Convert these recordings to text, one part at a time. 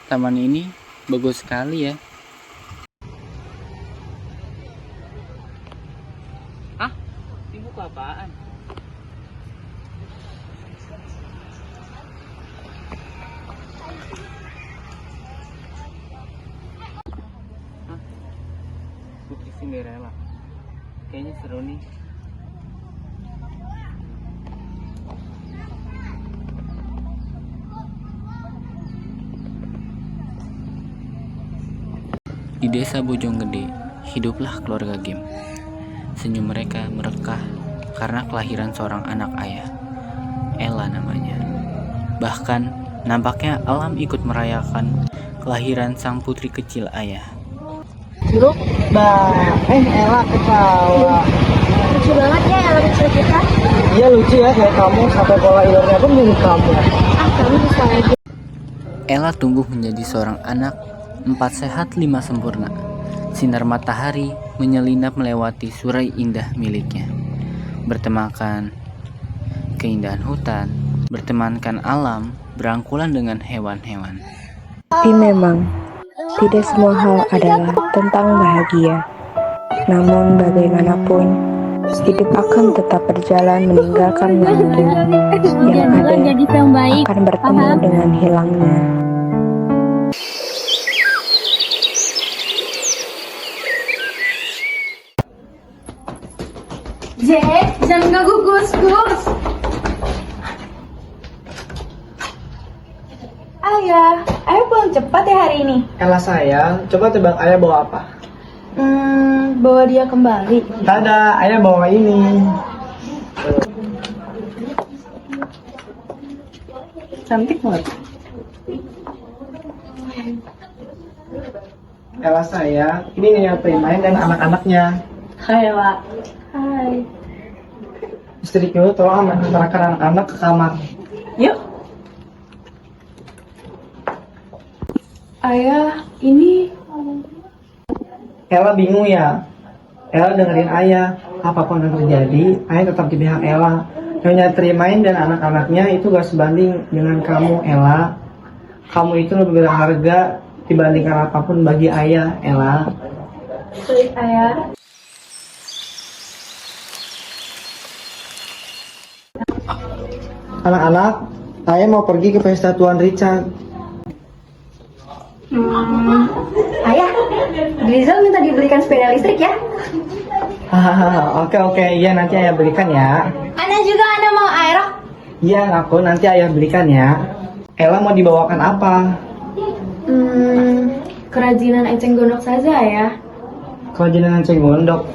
Taman ini bagus sekali ya. Hah? Ini buku apaan? Hah? Putri Cinderella. Kayaknya seru nih. Di desa Bojonggede, hiduplah keluarga Gim. Senyum mereka merekah karena kelahiran seorang anak ayah, Ella namanya. Bahkan, nampaknya alam ikut merayakan kelahiran sang putri kecil ayah. Grup, Ella ketawa. Lucu banget ya Ella kecil kita. Iya lucu ya kayak kamu, sampai pola hidupnya pun mirip kamu. Kamu bisa lagi. Ella tumbuh menjadi seorang anak 4 sehat 5 sempurna. Sinar matahari menyelinap melewati surai indah miliknya. Bertemakan keindahan hutan, bertemankan alam, berangkulan dengan hewan-hewan. Tapi memang tidak semua hal adalah tentang bahagia. Namun bagaimanapun, hidup akan tetap berjalan meninggalkan waktu yang ada akan bertemu dengan hilangnya. Jack, jangan ganggu Gus. Ayah pulang cepat ya hari ini. Ella sayang, coba tebak ayah bawa apa? Bawa dia kembali. Tada, ayah bawa ini. Cantik banget. Ella sayang, ini Nyonya Primain dan anak-anaknya. Hai Ella. Hai. Istriku tolong antarkan anak-anak ke kamar. Yuk. Ayah, ini Ella bingung ya. Ella dengerin ayah. Apapun yang terjadi, ayah tetap di pihak Ella. Nyonya Trimain dan anak-anaknya itu gak sebanding dengan kamu, Ella. Kamu itu lebih berharga dibandingkan apapun bagi ayah, Ella. sulit ayah. Anak-anak, ayah mau pergi ke pesta Tuan Richard. Ayah, Rizal minta dibelikan sepeda listrik ya. Hahaha, oke, iya nanti ayah belikan ya. Ana juga mau aerok. Iya, aku nanti ayah belikan ya. Ella mau dibawakan apa? Kerajinan enceng gondok saja ya. Kerajinan enceng gondok.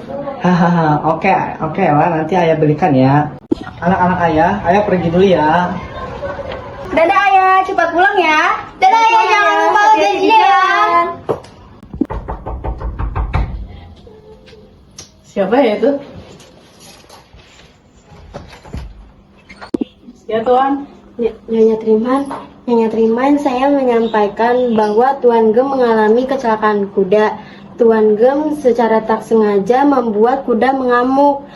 Hahaha, oke, Ella nanti ayah belikan ya. Anak-anak ayah pergi dulu ya. Dadah ayah, cepat pulang ya. Dadah ayah, jangan lupa janjinya ya. Siapa ya itu? Ya Tuan. Nyonya Triman, saya menyampaikan bahwa Tuan Gem mengalami kecelakaan kuda. Tuan Gem secara tak sengaja membuat kuda mengamuk.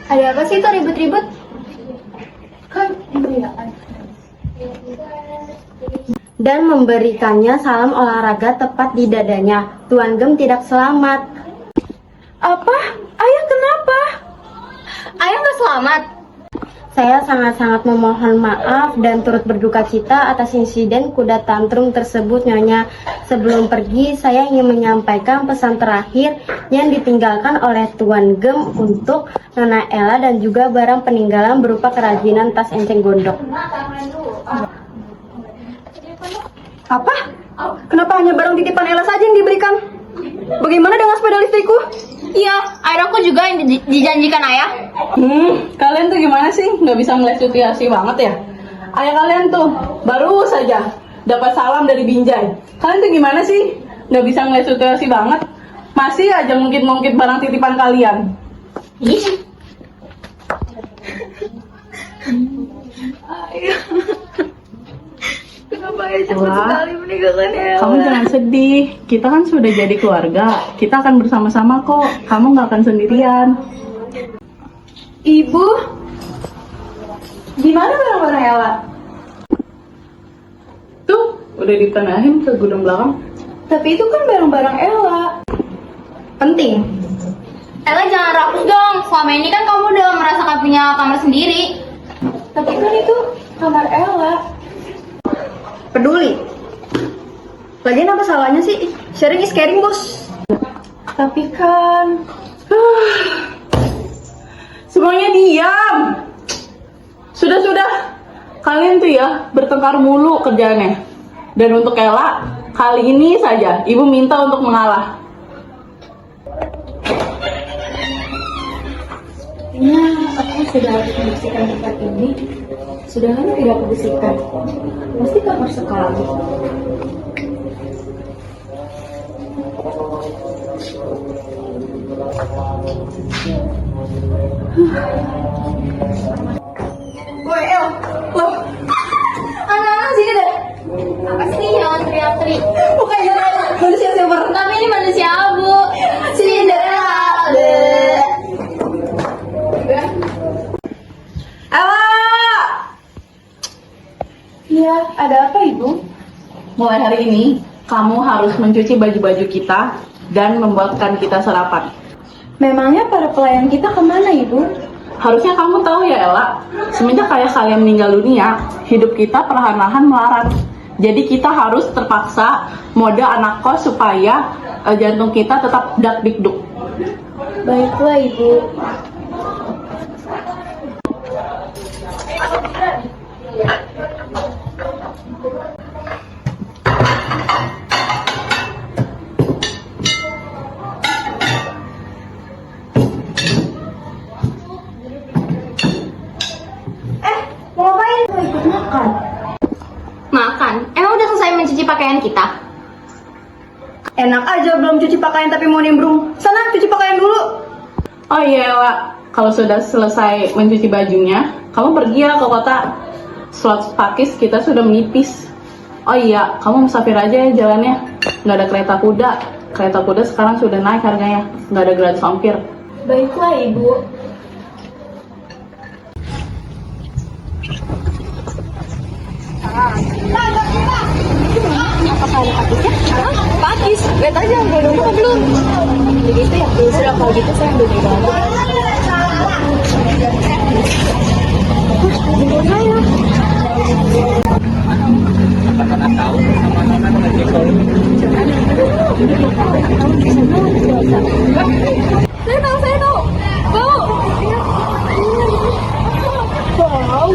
Ada apa sih kok ribut-ribut? Dan memberikannya salam olahraga tepat di dadanya. Tuan Gem tidak selamat. Apa? Ayah kenapa? Ayah nggak selamat. Saya sangat-sangat memohon maaf dan turut berduka cita atas insiden kuda tantrum tersebut, Nyonya. Sebelum pergi, saya ingin menyampaikan pesan terakhir yang ditinggalkan oleh Tuan Gem untuk Nona Ella dan juga barang peninggalan berupa kerajinan tas enceng gondok. Apa? Kenapa hanya barang titipan Ella saja yang diberikan? Bagaimana dengan sepeda listrikku? Iya, airku juga yang dijanjikan ayah. Kalian tuh gimana sih? Nggak bisa melihat situasi banget ya? Ayah kalian tuh baru saja dapat salam dari Binjai. Kalian tuh gimana sih? Nggak bisa melihat situasi banget? Masih aja ngungkit-ngungkit barang titipan kalian. Kenapa ayah cepat sekali meninggalkan Ella? Kamu jangan sedih. Kita kan sudah jadi keluarga. Kita akan bersama-sama kok. Kamu nggak akan sendirian. Ibu, gimana barang-barang Ella? Tuh, udah dipindahin ke gudang belakang. Tapi itu kan barang-barang Ella. Penting. Ella jangan rakus dong. Selama ini kan kamu udah merasakan punya kamar sendiri. Tapi kan itu kamar Ella. Peduli. Lagian apa salahnya sih? Sharing is caring, bos. Tapi kan semuanya diam. Sudah. Kalian tuh ya bertengkar mulu kerjaannya. Dan untuk Ella, kali ini saja ibu minta untuk mengalah. Sepertinya aku sudah harus membersihkan tempat ini. Sudah lama tidak aku bersihkan. Pasti kamar sekali. Woi El, loh, anak-anak sini deh. Apa sih jangan teriak-teriak? Bukan manusia silver. Tapi ini manusia abu. Cinderella. Ella! Iya, ada apa ibu? Mulai hari ini, kamu harus mencuci baju-baju kita dan membuatkan kita sarapan. Memangnya para pelayan kita kemana ibu? Harusnya kamu tahu ya Ella, semenjak ayah kalian meninggal dunia, hidup kita perlahan-lahan melarat. Jadi kita harus terpaksa mode anak kos supaya jantung kita tetap dak-dikduk. Baiklah ibu. Mau ngapain? Mau ikut makan. Makan? Emang udah selesai mencuci pakaian kita? Enak aja belum cuci pakaian tapi mau nimbrung. Sana cuci pakaian dulu. Oh iya Ella, kalau sudah selesai mencuci bajunya, kamu pergi ya ke kota. Slot pakis kita sudah menipis. Oh iya, kamu musafir aja ya jalannya. Nggak ada kereta kuda. Kereta kuda sekarang sudah naik harganya. Nggak ada gratis ongkir. Baiklah ibu. Apakah ada pakisnya? Pakis? Lihat aja, gue nunggu apa belum? Begitu ya? Ya sudah, kalau gitu saya ambil di bawah. Jemput saya. Saya tahu. Bau. Bau.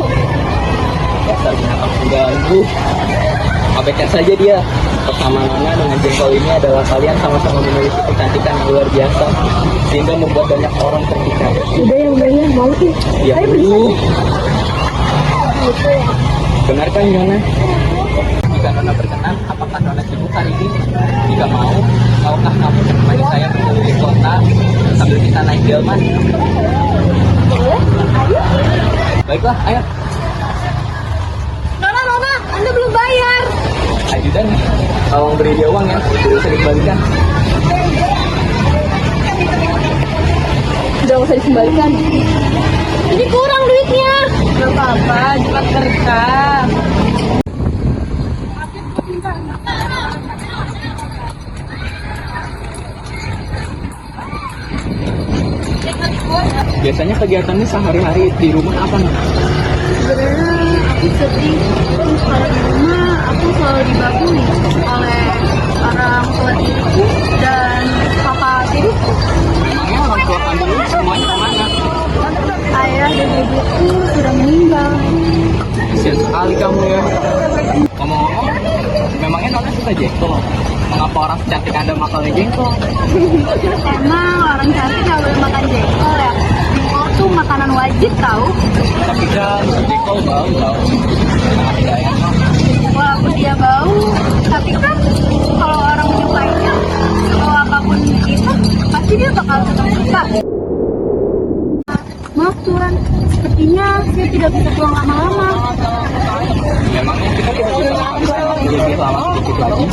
Dasarnya kamu ganggu. Abaikan saja dia. Persamaan dengan jengkol ini adalah kalian sama-sama memiliki kecantikan yang luar biasa sehingga membuat banyak orang terpikat. Udah yang banyak mau sih. Ya dulu. Benarkan Nona? Jika Nona berkenan, apakah Nona sibuk hari ini? Jika mau, maukah kamu menemani saya keliling kota sambil kita naik delman? Boleh? Ayo. Baiklah, ayo. Nona, Anda belum bayar. Ajudan, tolong beri dia uang ya, bisa dikembalikan. Udah usah dikembalikan. Ini kurang duitnya. Gak apa-apa, cepat berkah. Biasanya kegiatannya sehari-hari di rumah apa nih? Sebenarnya aku sedih. Kalau di rumah aku selalu dibakuli oleh orang tua tiriku dan kakak tiriku. Emangnya orang tua kandung semuanya kemana? Ayah dan ibuku sudah meninggal. Kasian sekali kamu ya. Ngomong-ngomong, memangnya Nona suka jengkol? Mengapa orang secantik Anda makannya jengkol? Emang orang cantik nggak boleh makan jengkol ya? Jengkol tuh makanan wajib tahu. Tapi kan jengkol bau. Sangat tidak enak. Walaupun dia bau, tapi kan kalau orang menyukainya, kalau apapun kita, pasti dia bakal tetap suka. Maaf Tuhan, sepertinya saya tidak bisa pulang lama-lama. Memangnya kita tidak bisa menghabiskan jadi lama sedikit lagi?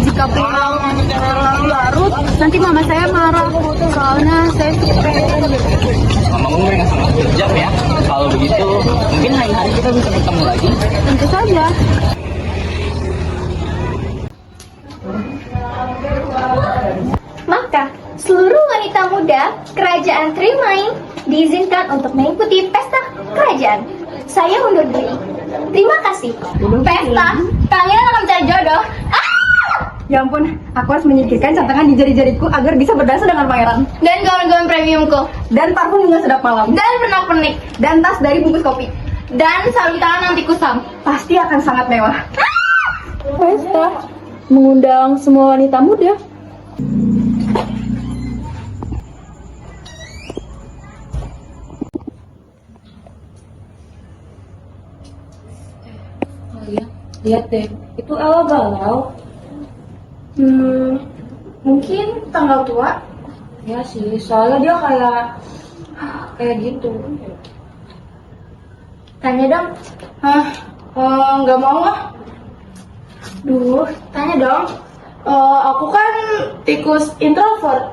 Jika pulang terlalu larut, nanti mama saya marah. Soalnya saya suka. Mamamu mereka sangat kejam ya. Kalau begitu, mungkin lain hari kita bisa ketemu lagi. Tentu saja. Seluruh wanita muda Kerajaan Tremaine diizinkan untuk mengikuti pesta kerajaan. Saya undur diri. Terima kasih. Pesta, kalian akan mencari jodoh. Ya ampun, aku harus menyingkirkan centangan di jari-jariku agar bisa berdansa dengan pangeran. Dan gaun-gaun premiumku. Dan parfum bunga sedap malam. Dan pernak-pernik. Dan tas dari bungkus kopi. Dan sarung tangan anti kusam. Pasti akan sangat mewah. Pesta mengundang semua wanita muda. Lihat deh, itu Ella galau. Mungkin tanggal tua. Ya sih, soalnya dia kayak gitu. Tanya dong. Nggak mau ah. Duh, tanya dong. Aku kan tikus introvert.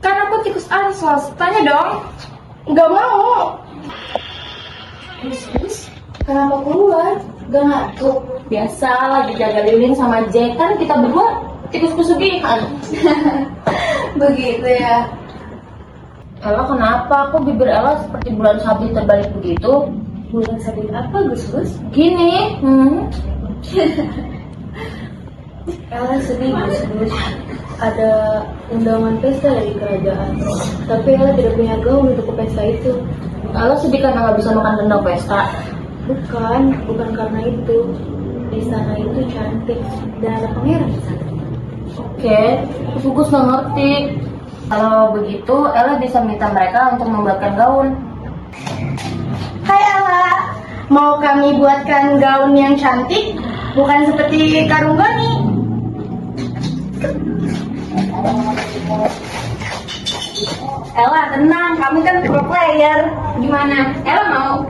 Kan aku tikus ansos. Tanya dong. Nggak mau. Terus, kenapa keluar? Gak ngantuk. Biasa lagi jaga lilin sama Jack. Kan kita berdua tikus pesugihan. Begitu ya. Ella kenapa? Kok bibir Ella seperti bulan sabit terbalik begitu? Bulan sabit apa, Gus? Gini. Ella sedih, Gus. Ada undangan pesta dari kerajaan. Tapi Ella tidak punya gaun untuk ke pesta itu. Ella sedih karena nggak bisa makan rendang pesta. Bukan karena itu. Di sana itu cantik dan ada pangeran di sana. Oke, Gus nggak ngerti. Kalau begitu, Ella bisa minta mereka untuk membuatkan gaun. Hai Ella, mau kami buatkan gaun yang cantik, bukan seperti karung goni. Ella tenang, kami kan pro player. Gimana? Ella mau?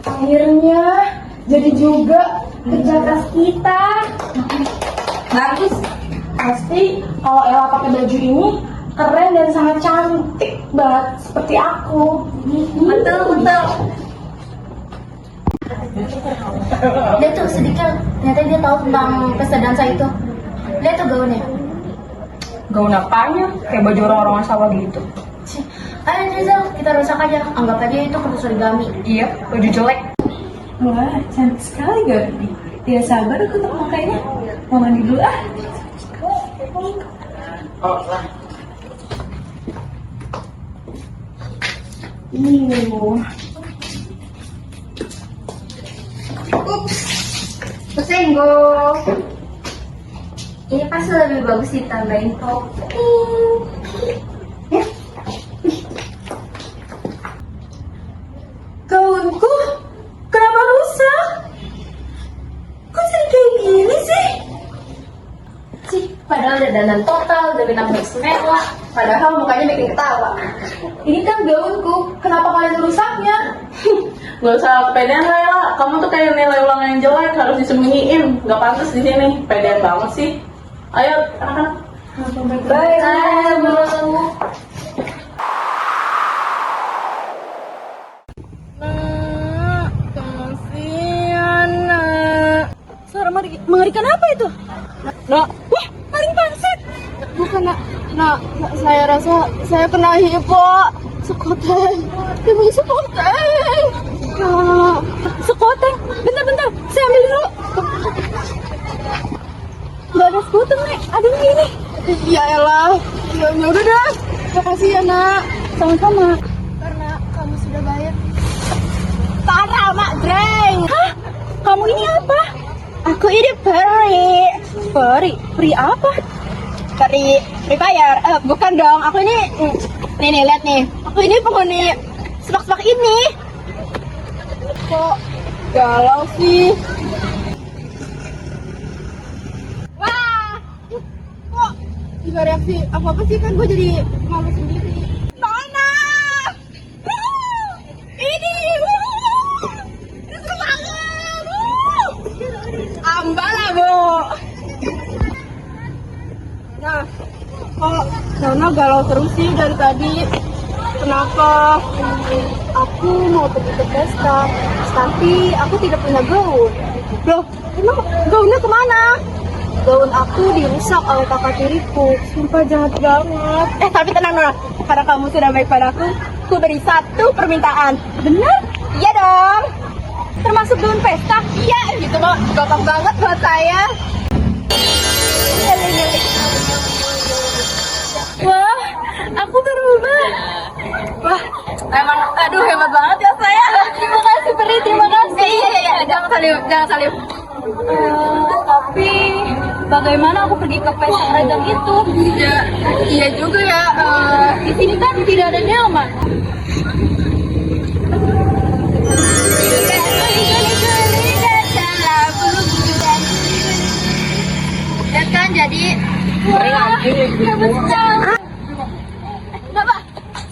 Akhirnya jadi juga kerja keras kita. Bagus. Pasti kalau Ella pakai baju ini keren dan sangat cantik banget seperti aku. Betul. Dia tuh sedikit, ternyata dia tahu tentang pesta dansa itu. Lihat tuh gaunnya. Gaun apanya? Kayak baju orang-orang sawah gitu. Ayo Rizal, kita rusak aja. Anggap aja itu kertas origami. Iya, baju jelek. Wah, cantik sekali gaun ini. Tidak sabar aku untuk memakainya. Mau mandi dulu ah. Kesenggol. Ini pasti lebih bagus ditambahin topping. Ya. Gaunku? Kenapa rusak? Kok jadi kayak gini dandan total demi nampak mewah, padahal mukanya bikin ketawa. Ini kan gaunku, kenapa kalian merusaknya? Gak usah kepedean Layla, kamu tuh kayak nilai ulangan yang jelek, harus disembunyiin. Gak pantas di sini, pedean banget sih. Ayo, anak-anak. Baik, Suara mengerikan apa itu? Nak, Wah, maling pangsit. Bukan, nak, saya rasa saya kena hipo. Sekoteng. Ibu sekoteng. Nak, sekoteng. Bentar, saya ambil dulu. Gak ada sekoteng, Nek. Ada yang ini. Ya elah. Ya udah dah. Makasih ya, Nak. Sama-sama. Karena kamu sudah bayar. Parah, Mak Dreng. Hah? Kamu ini apa? Aku ini peri. Peri apa? Peri bayar. Bukan dong. Aku ini nih lihat nih. Aku ini penghuni sepak-sepak ini. Kok galau sih? Wah. Kok gak reaksi apa-apa sih, kan gue jadi malu sendiri. Mana? Ini. Ini seru banget. Ambala, Bu. Nah, kok Nona galau terus sih dari tadi? Kenapa? Aku mau pergi ke pesta, tapi aku tidak punya gaun. Loh, emang gaunnya kemana? Gaun aku dirusak oleh kakak tiriku. Sumpah jahat banget. Tapi tenang Nona, karena kamu sudah baik padaku, aku beri satu permintaan. Benar? Iya dong. Termasuk gaun pesta? Iya, gitu mah gampang banget buat saya. Wah, aku berubah. Wah, emang aduh hebat banget ya saya. Terima kasih Peri, terima kasih. Iya, jangan salib. Tapi bagaimana aku pergi ke pesta kerajaan itu? Ya, iya juga ya. Di sini kan tidak ada delman. Dan kan jadi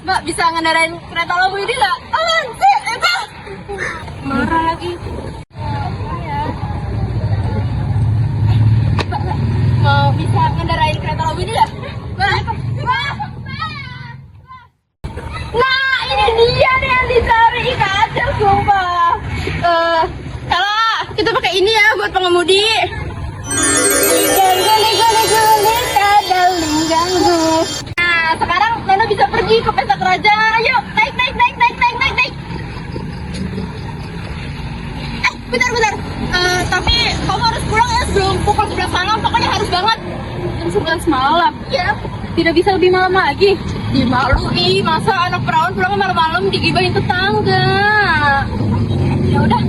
Mbak bisa ngendarain kereta labu ini nggak? Aman sih, marah lagi. Mau bisa ngendarain kereta labu ini nggak? Nah, ini dia nih yang dicari kacer, sumpah. Kalau kita pakai ini ya buat pengemudi. Nah, sekarang Nona bisa pergi ke pesta kerajaan. Ayo, naik. Bentar. Tapi kamu harus pulang ya sebelum pukul 11 malam. Pokoknya harus banget. Jam 11 malam? Iya. Tidak bisa lebih malam lagi? Dimaklui, masa anak perawan pulang malam-malam digibahin tetangga. Ya udah.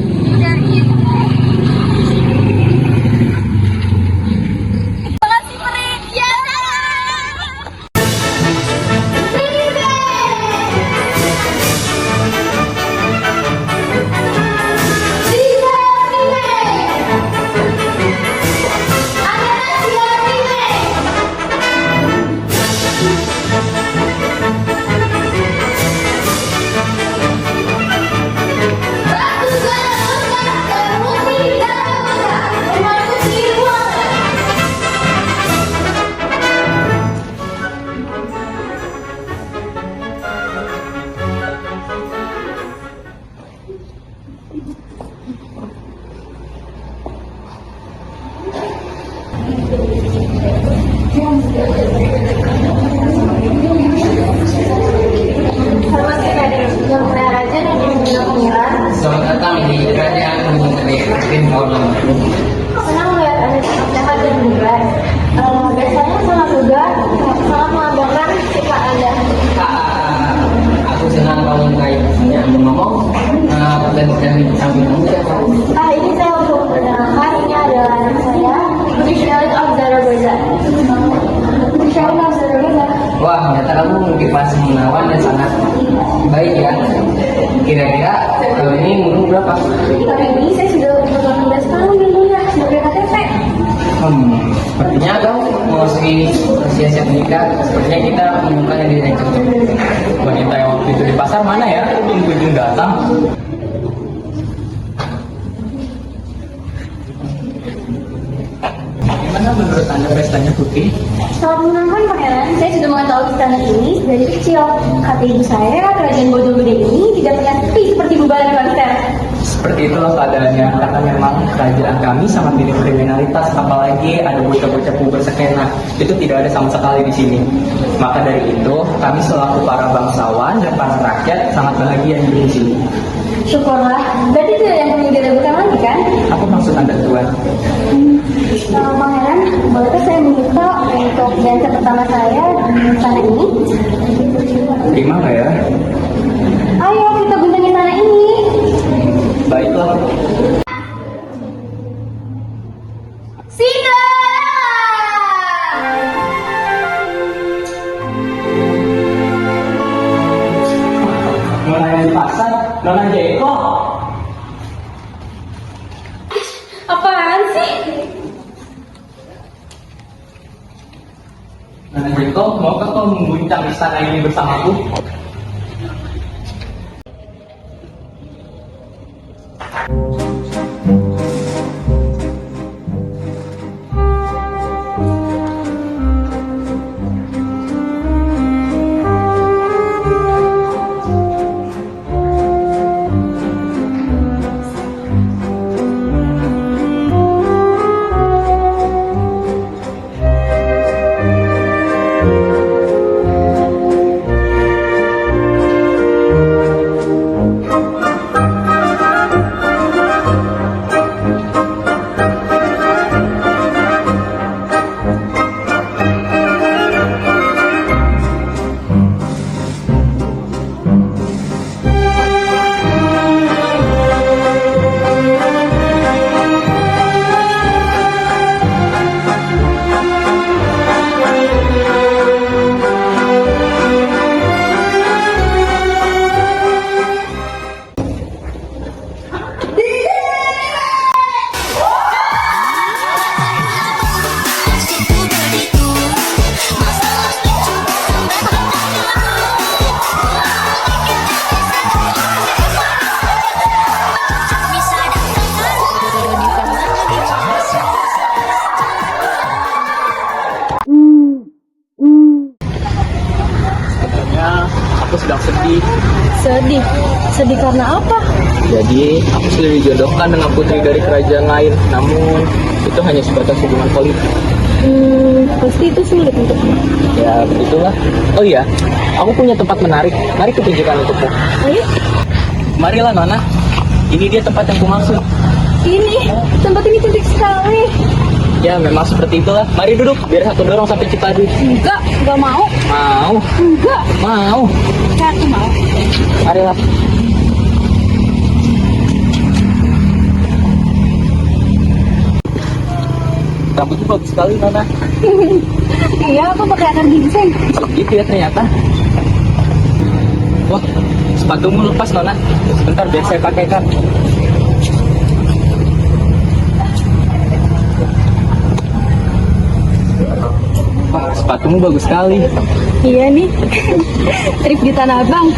Selamat datang di kerajaan Gunung Kidul. Senang melihat ada sikap sehat dan bugar. Biasanya sangat bugar, sangat melambangkan sifat Anda. Aku senang kalau kayak ngomong dan samping kamu siapa? Ini saya untuk memperkenalkan, ini adalah anak saya, Putri Charlotte of Zaragoza. Putri Charlotte of Zaragoza. Wah, ternyata kamu motivasi menawan dan sangat baik ya. Kira-kira kalau ini umur berapa? Tapi ini saya sudah 18 tahun dulunya sebagai KTP. Sepertinya kau mau tapi siap-siap menikah, sepertinya kita menemukan yang diri yang cocok. Wanita yang waktu itu di pasar mana ya? Belum kunjung datang. Gimana menurut Anda pestanya, Putri? Selamat menyenangkan pangeran, saya sudah mengetahui istana ini dari kecil. Kata ibu saya, kerajaan Bojonggede ini tidak pernah sepi seperti Bubalan Banser. Seperti itulah keadaannya, karena memang kerajaan kami sangat minim kriminalitas, apalagi ada bocah-bocah puber sekena. Itu tidak ada sama sekali di sini. Maka dari itu, kami selaku para bangsawan dan para rakyat sangat bahagia hidup di sini. Syukurlah, berarti tidak ada yang perlu diragukan lagi kan? Apa maksud Anda, Tuan? Pangeran, bolehkah saya meminta untuk dansa pertama saya di istana ini? Terima nggak ya? Ayo kita gunting istana ini. Baiklah. Nona yang di pasar, Nona Jeko. Apaan sih? Nona Jeko, maukah kau mengguncang istana ini bersamaku? Aku sedang sedih. Sedih? Sedih karena apa? Jadi, aku sudah dijodohkan dengan putri dari kerajaan lain. Namun, itu hanya sebatas hubungan politik. Pasti itu sulit untukmu. Ya, begitulah. Oh iya, aku punya tempat menarik. Mari kutunjukkan untukmu. Ayo, Marilah, Nona. Ini dia tempat yang kumaksud. ini tempat ini cantik sekali. Ya, memang seperti itulah. Mari duduk, biar aku dorong sampai Cipadu. Enggak mau. Mau, Enggak, mau. aku mau. Marilah. Rambutnya bagus sekali, Nona. Iya, aku pakai akar ginseng. Gitu ya ternyata. Wah, sepatumu lepas, Nona. Sebentar, biar saya pakaikan. Wah, sepatumu bagus sekali. Iya nih, trip di Tanah Abang.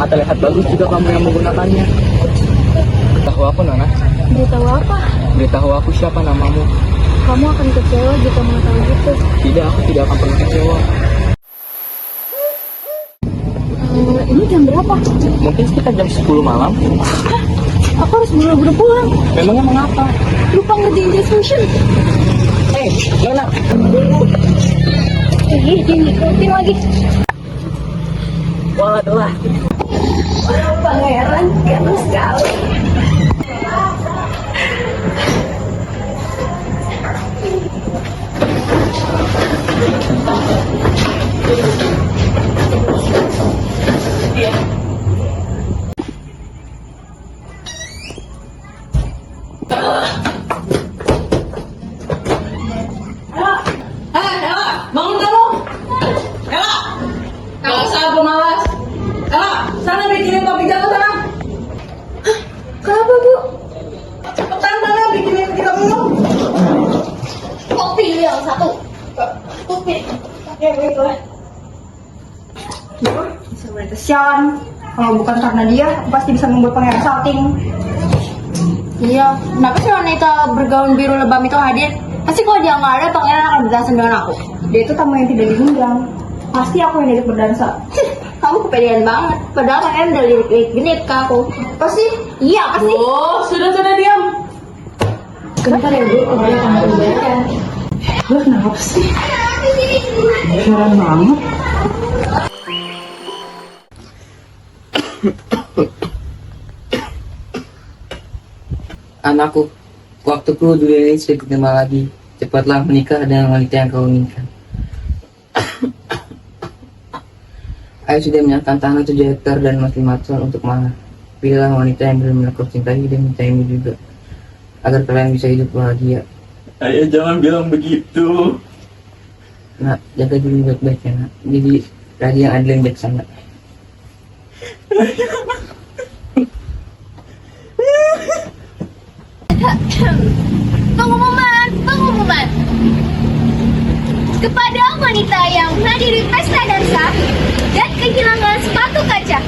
Mata lihat bagus juga kamu yang menggunakannya. Beritahu aku, Nona. Beritahu apa? Beritahu aku siapa namamu. Kamu akan kecewa jika mengetahui itu. Tidak, aku tidak akan pernah kecewa. Ini jam berapa? Mungkin sekitar jam 10 malam. Aku harus buru-buru pulang. Memangnya mengapa? Lupa ngerjain resolution. Nona. Ih, diikutin lagi. Waduh. Pangeran, ganteng sekali. Ella, bangun kamu. Ella, gak usah pemalas. Ella, sana bikinin kopi jalan sana. Kenapa, Bu? Cepetan sana bikinin kita minum. Kopi yang satu. Kopi Ya baiklah. Bisa kesian. Kalau bukan karena dia, aku pasti bisa membuat pangeran salting. Iya, kenapa sih wanita bergaun biru lebam itu hadir? Pasti kalau dia nggak ada, pangeran akan berdansa dengan aku. Dia itu tamu yang tidak diundang. Pasti aku yang diajak berdansa. Kamu kepedean banget. Padahal pangeran udah lirik-lirik genit ke aku. Pasti? Iya, pasti. Oh, sudah diam. Bentar ya Bu, kalau dia akan berubah. Lah, kenapa sih? Heran banget. Anakku, waktuku dunia ini sudah tidak lagi. Cepatlah menikah dengan wanita yang kau inginkan. Ayah sudah menyiapkan tanah 7 hektar dan masih matsal untuk mana. Pilihlah wanita yang benar-benar kau cintai dan mencintaimu juga, agar kalian bisa hidup bahagia. Ayah jangan bilang begitu. Nak, jaga diri baik-baik ya nak. Jadi raja yang adil dan bijaksana. Pengumuman. Kepada wanita yang menghadiri pesta dansa dan kehilangan sepatu kaca,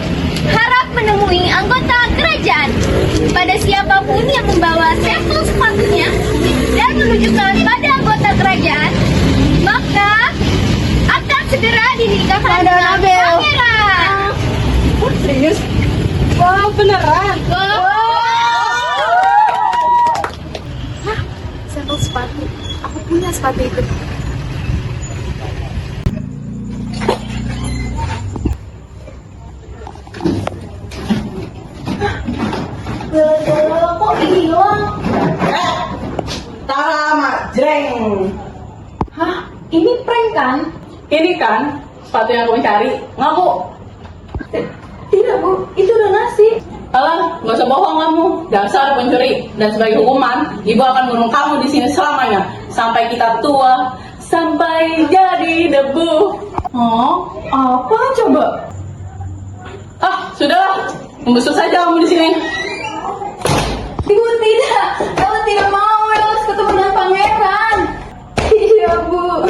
harap menemui anggota kerajaan. Pada siapapun yang membawa sampel sepatunya dan menunjukkan pada anggota kerajaan, maka akan segera dinikahkan dengan pangeran. Serius? Wow, beneran? Sampel sepatu. Aku punya sepatu itu. Kok hilang? Tara Majreng. Hah? Ini prank kan? Ini kan sepatu yang aku cari. Ngaku. Tidak Bu, itu udah ngasih. Alah, nggak usah bohong kamu. Dasar pencuri. Dan sebagai hukuman, ibu akan mengurung kamu di sini selamanya sampai kita tua, sampai jadi debu. Oh, apa coba? Ah, sudahlah. Membusuk saja kamu di sini. Ibu tidak, Ella tidak mau. Ella harus ketemu dengan pangeran. Iya Bu,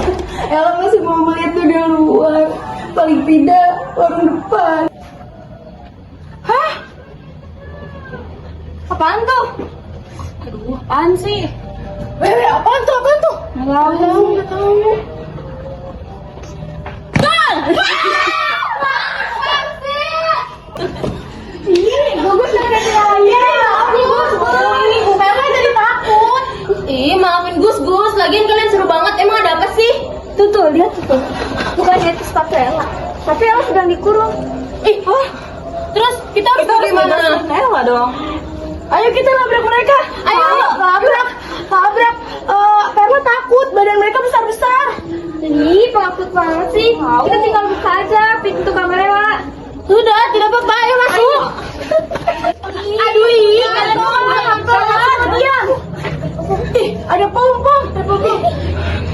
Ella masih mau melihat tuh di luar. Paling tidak warung depan. Hah? Apaan tuh? Aduh, apaan sih? Wewe, apaan tuh? Apaan tuh? Nggak tahu. Ih, bagus dari saya. Ih, Bu Mela jadi takut. Ih, maafin Gus. Lagian kalian seru banget. Emang ada apa sih? Tuh, lihat tuh. Bukannya itu sepatu Ella, tapi Ella sedang dikurung. Ih, terus kita harus gimana? Ella dong. Ayo kita labrak mereka. Ayo. labrak. Perla takut, badan mereka besar-besar. Ih, penakut banget sih. Kita tinggal buka aja pintu kamar Ella. Sudah, tidak apa-apa. Ayo masuk. Aduh, kalian Diam. Ih, ada pom-pom.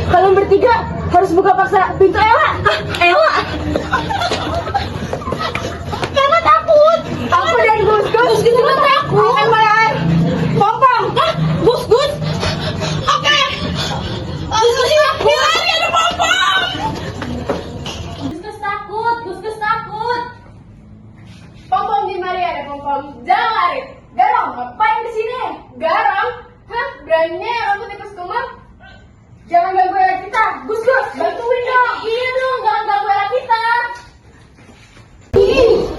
Kalian bertiga harus buka paksa pintu Ella. Ella. Karena takut. Aku dan Gus juga takut. akan main pom-pom. Gus. Oke. Gus takut. Ada pom-pom. Gus takut. Pom-pom di mari ada pom-pom. Jangan lari. Garong, ngapain di sini? Garong? Hah? Beraninya kamu tikus kumam? Jangan ganggu Ella kita. Gus, bantuin dong. Iya dong, jangan ganggu Ella kita.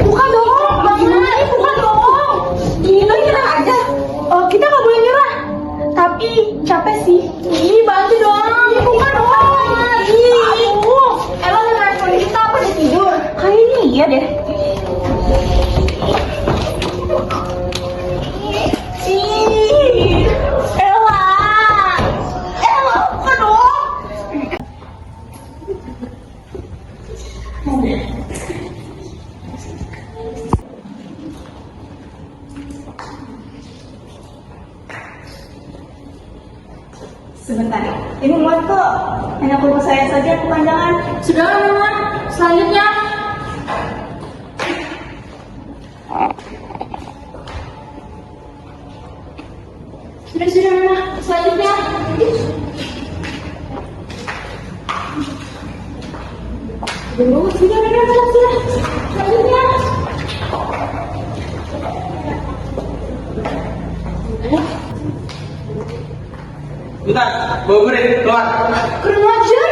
Bukan dong, bukan dong. Ini nyerah aja. Oh, kita nggak boleh nyerah. Tapi capek sih. Ih, bantu dong. Bukan dong. Aduh. Ella udah nelfon kita apa dia tidur? Kayaknya iya deh. Ih, Ella, bukan dong. Sebentar, ini muat kok. Hanya perlu saya saja kepanjangan. Sudah, Mama. Selanjutnya. Sudah, Mama. Selanjutnya. Bentar, bawa gue deh, keluar. Kurang ajar.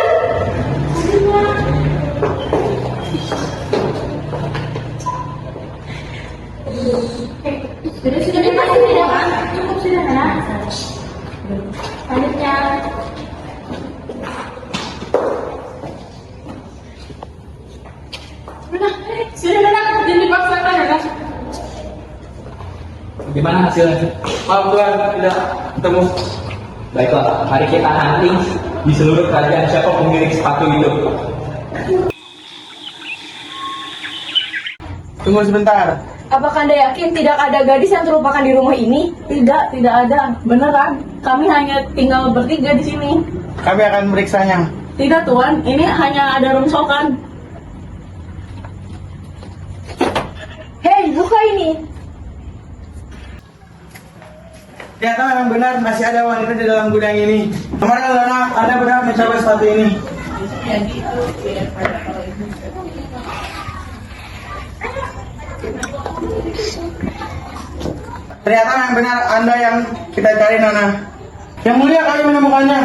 Sudah dipasang tidak kan? Cukup sudah kan? Selanjutnya. Sudah jangan dipaksakan ya kan? Gimana hasilnya? Maaf Tuhan, tidak ketemu. Baiklah, mari kita hunting di seluruh kerajaan siapa pemilik sepatu itu. Tunggu sebentar. Apakah Anda yakin tidak ada gadis yang terlupakan di rumah ini? Tidak ada. Beneran. Kami hanya tinggal bertiga di sini. Kami akan meriksanya. Tidak Tuan, ini hanya ada rongsokan. Hei, buka ini. Ternyata memang benar masih ada wanita di dalam gudang ini. Kemarin Lona, Anda benar mencoba sepatu ini. Ternyata memang benar Anda yang kita cari, Nona. Yang mulia, kami menemukannya.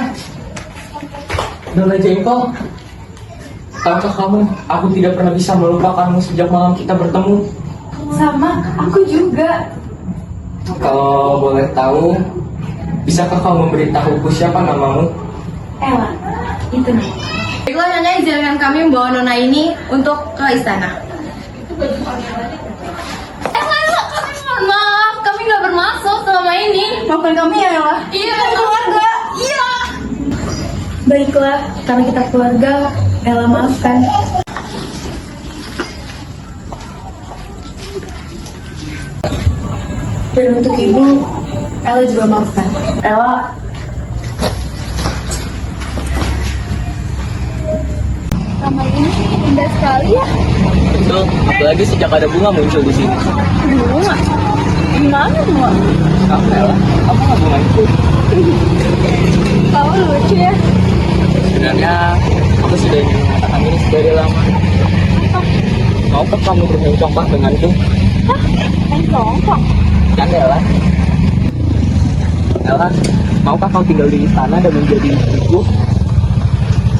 Nona Jengkol, tahukah kamu, aku tidak pernah bisa melupakanmu sejak malam kita bertemu. Sama, aku juga. Kalau boleh tahu, bisakah kamu memberitahuku siapa namamu? Ella, itu nih. Baiklah Nyonya, izinkan kami membawa Nona ini untuk ke istana. Mohon maaf, kami nggak bermaksud selama ini. Maafkan kami ya, Ella. Iya, keluarga. Iya. Baiklah, karena kita keluarga, Ella maafkan. Dan untuk ibu, Ella juga maafkan. Ella, Kamar ini indah sekali ya. Betul, apalagi sejak ada bunga muncul di sini. Bunga. Gimana bunga? Kamu Ella, kamu nggak bunga itu? Kamu lucu ya. Sebenarnya aku sudah ingin mengatakan ini dari lama. Maukah kamu bermain congkak denganku? Main congkak. Canda Ella. Ella, maukah kau tinggal di istana dan menjadi istriku?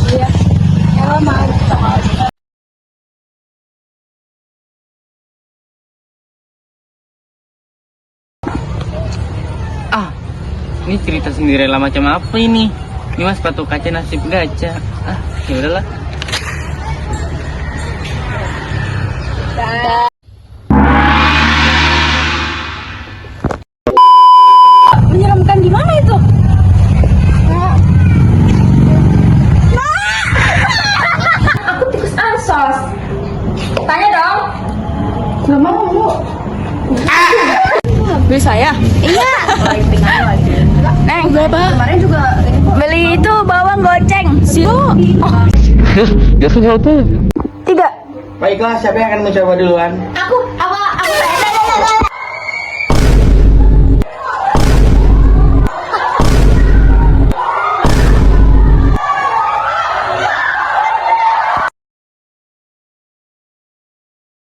Iya. Ella mau. Ini cerita Cinderella macam apa ini? Ini mas sepatu kaca nasib gajah. Ya udahlah. Menyeramkan gimana itu? Aku tikus ansos. Tanya dong. nggak mau. Beli saya? Iya. Neng, berapa? Kemarin juga beli itu bawang goceng. Situ. Biasa tuh. Tidak. Baiklah, siapa yang akan mencoba duluan? Aku